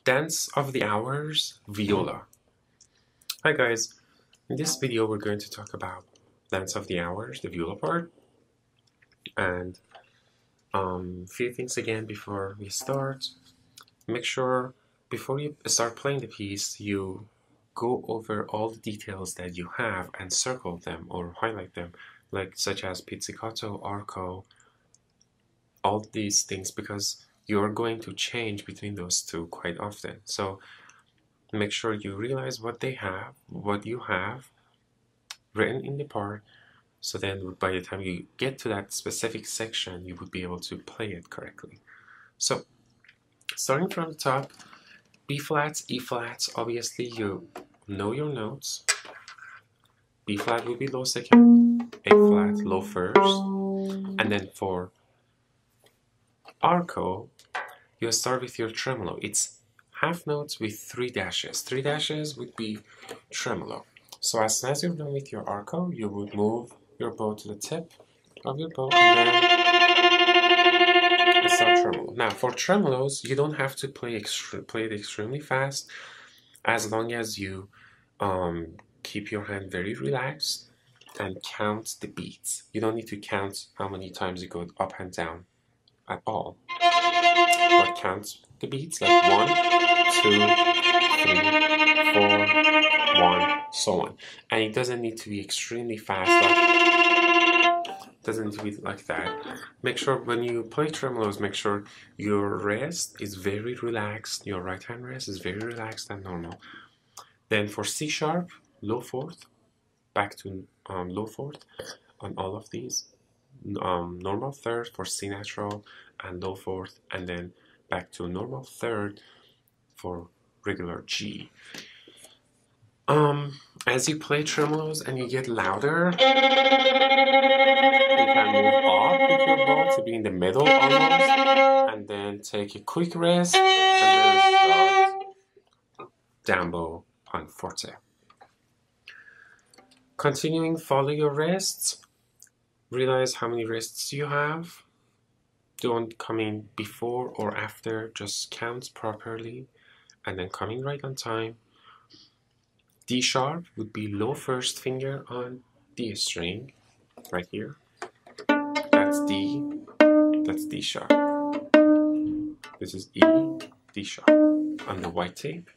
Dance of the Hours, Viola. Hi guys, in this video we're going to talk about Dance of the Hours, the viola part, and a few things again before we start. Make sure before you start playing the piece you go over all the details that you have and circle them or highlight them, like such as pizzicato, arco, all these things, because you're going to change between those two quite often. So make sure you realize what they have, what you have written in the part, so then by the time you get to that specific section, you would be able to play it correctly. So, starting from the top, B flats, E flats, obviously you know your notes. B flat will be low second, A flat, low first, and then for arco, you'll start with your tremolo. It's half notes with 3 dashes. 3 dashes would be tremolo. So as soon as you're done with your arco, you would move your bow to the tip of your bow and then start tremolo. Now for tremolos, you don't have to play it extremely fast, as long as you keep your hand very relaxed and count the beats. You don't need to count how many times you go up and down at all, but count the beats like 1, 2, 3, 4, 1, so on. And it doesn't need to be extremely fast, doesn't need to be like that. Make sure when you play tremolos, make sure your wrist is very relaxed, your right hand wrist is very relaxed and normal. Then for C sharp, low fourth, back to low fourth on all of these. Normal third for C natural and low fourth, and then back to normal third for regular G. As you play tremolos and you get louder, you can move off with your bow to be in the middle almost, and then take a quick rest, and then start down bow on forte. Continuing, follow your wrists. Realize how many wrists you have. Don't come in before or after, just count properly and then come in right on time. D sharp would be low first finger on D string, right here. That's D, that's D sharp. This is E, D sharp on the white tape.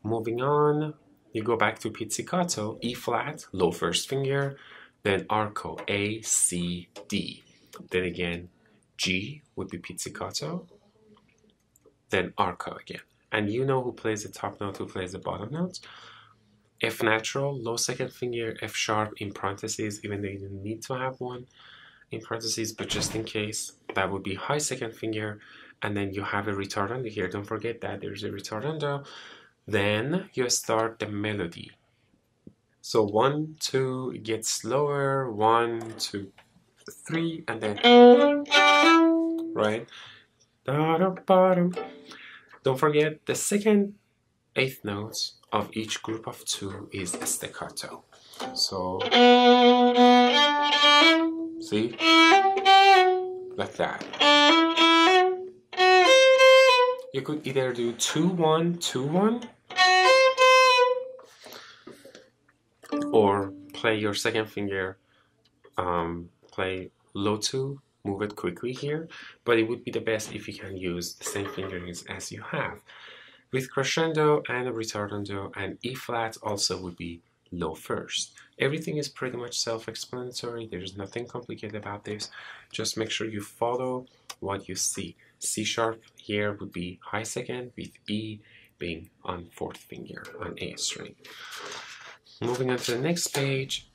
Moving on, you go back to pizzicato, E flat, low first finger, then arco, A, C, D. Then again, G would be pizzicato, then arco again. And you know who plays the top note, who plays the bottom notes. F natural, low second finger, F sharp in parentheses, even though you didn't need to have one in parentheses, but just in case, that would be high second finger, and then you have a ritardando here. Don't forget that there's a ritardando. Then you start the melody. So 1, 2, it gets slower, 1, 2, 3, and then, right? Don't forget the second eighth notes of each group of 2 is a staccato. So, see? Like that. You could either do 2, 1, 2, 1, or play your second finger, play low 2, move it quickly here, but it would be the best if you can use the same fingerings as you have. With crescendo and ritardando and E flat also would be low first. Everything is pretty much self-explanatory. There's nothing complicated about this. Just make sure you follow what you see. C sharp here would be high second, with E being on fourth finger on A string. Moving on to the next page,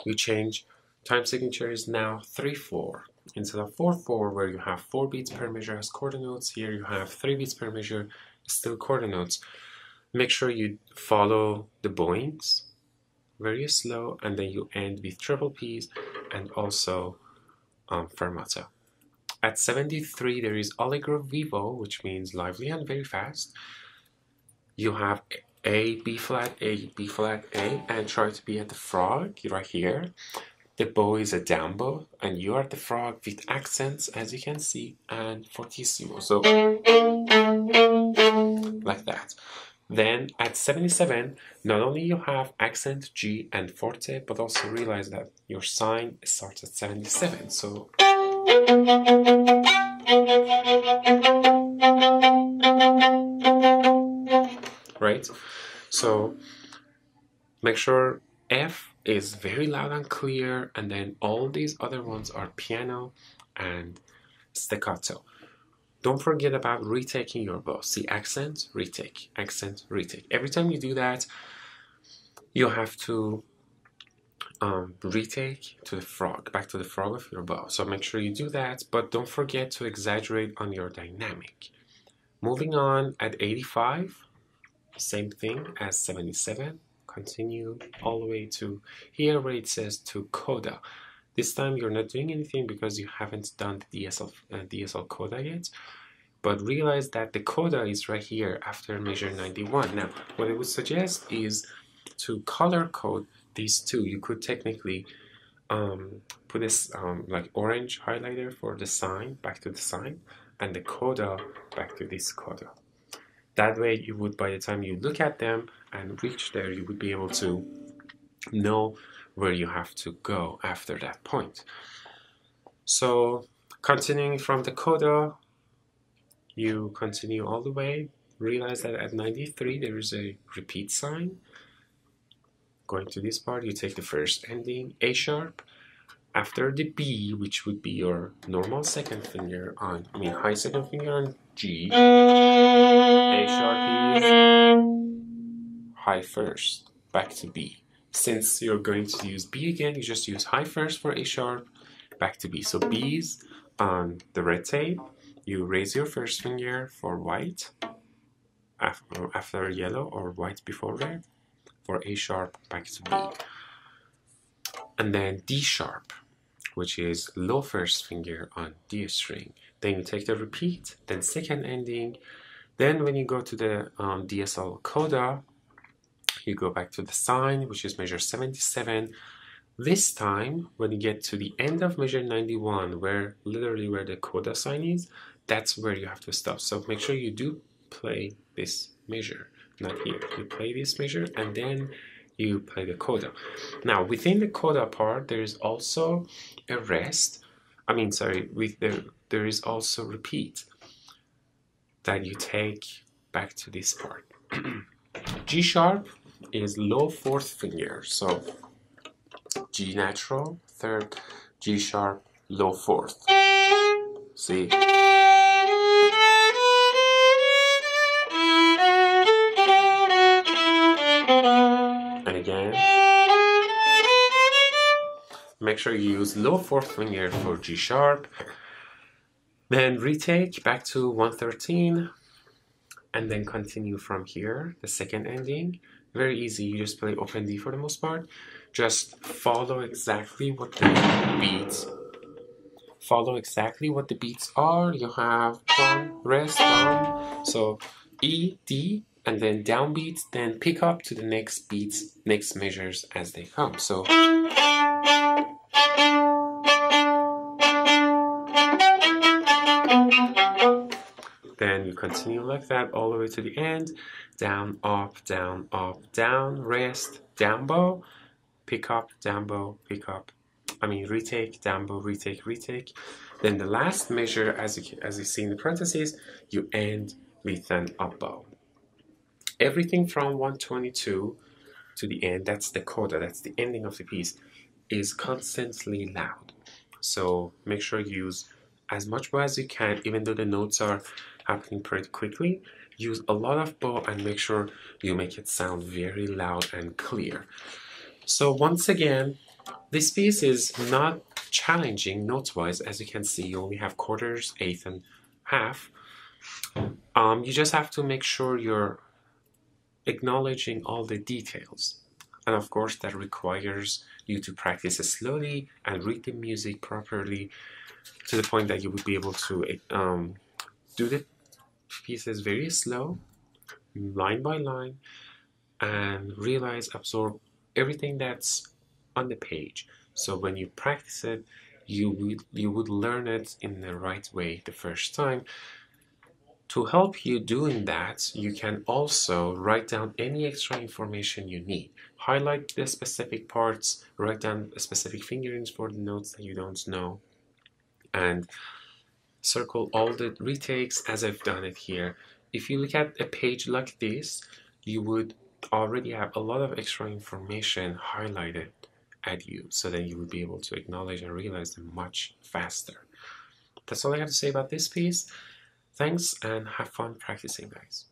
we change time signature is now 3/4. Instead of 4/4, where you have 4 beats per measure as quarter notes, here you have 3 beats per measure, still quarter notes. Make sure you follow the bowings very slow, and then you end with triple Ps and also fermato. At 73, there is allegro vivo, which means lively and very fast. You have A, B flat, A, B flat, A, and try to be at the frog right here. The bow is a down bow, and you are the frog with accents, as you can see, and fortissimo. So like that. Then at 77, not only you have accent G and forte, but also realize that your sign starts at 77. So right? So make sure F is very loud and clear, and then all these other ones are piano and staccato. Don't forget about retaking your bow. See, accent, retake, accent, retake. Every time you do that, you have to retake to the frog, back to the frog of your bow. So make sure you do that, but don't forget to exaggerate on your dynamic. Moving on at 85, same thing as 77. Continue all the way to here where it says to coda. This time you're not doing anything because you haven't done the DSL coda yet. But realize that the coda is right here after measure 91. Now, what I would suggest is to color code these two. You could technically put this like orange highlighter for the sign, back to the sign, and the coda back to this coda. That way you would, by the time you look at them and reach there, you would be able to know where you have to go after that point. So continuing from the coda, you continue all the way. Realize that at 93 there is a repeat sign. Going to this part, you take the first ending, A sharp. After the B, which would be your normal second finger on, high second finger on G, A sharp is high first, back to B. Since you're going to use B again, you just use high first for A sharp, back to B. So B's on the red tape, you raise your first finger for white, after yellow, or white before red, for A sharp, back to B. And then D sharp, which is low first finger on D string. Then you take the repeat, then second ending. Then when you go to the DSL coda, you go back to the sign, which is measure 77. This time, when you get to the end of measure 91, literally where the coda sign is, that's where you have to stop. So make sure you do play this measure, not here. You play this measure and then you play the coda. Now, within the coda part, there is also a rest. There is also repeat that you take back to this part. G sharp is low fourth finger, so G natural, third, G sharp, low fourth. See? And again. Make sure you use low fourth finger for G sharp. Then retake back to 113. And then continue from here, the second ending. Very easy, you just play open D for the most part. Just follow exactly what the beats are. You have one, rest, one. So E, D, and then downbeat, then pick up to the next beats, next measures as they come. So then you continue like that all the way to the end. Down, up, down, rest, down bow, pick up, down bow, pick up. Retake, down bow, retake. Then the last measure, as you see in the parentheses, you end with an up bow. Everything from 122 to the end, that's the coda, that's the ending of the piece, is constantly loud. So make sure you use as much bow as you can, even though the notes are happening pretty quickly. Use a lot of bow and make sure you make it sound very loud and clear. So once again, this piece is not challenging note-wise. As you can see, you only have quarters, eighth, and half. You just have to make sure you're acknowledging all the details. And of course, that requires you to practice slowly and read the music properly to the point that you would be able to do the pieces very slow, line by line, and absorb everything that's on the page. So when you practice it, you would learn it in the right way the first time. To help you doing that, you can also write down any extra information you need. Highlight the specific parts, write down specific fingerings for the notes that you don't know, and circle all the retakes as I've done it here. If you look at a page like this, you would already have a lot of extra information highlighted at you so that you would be able to acknowledge and realize them much faster. That's all I have to say about this piece. Thanks and have fun practicing, guys.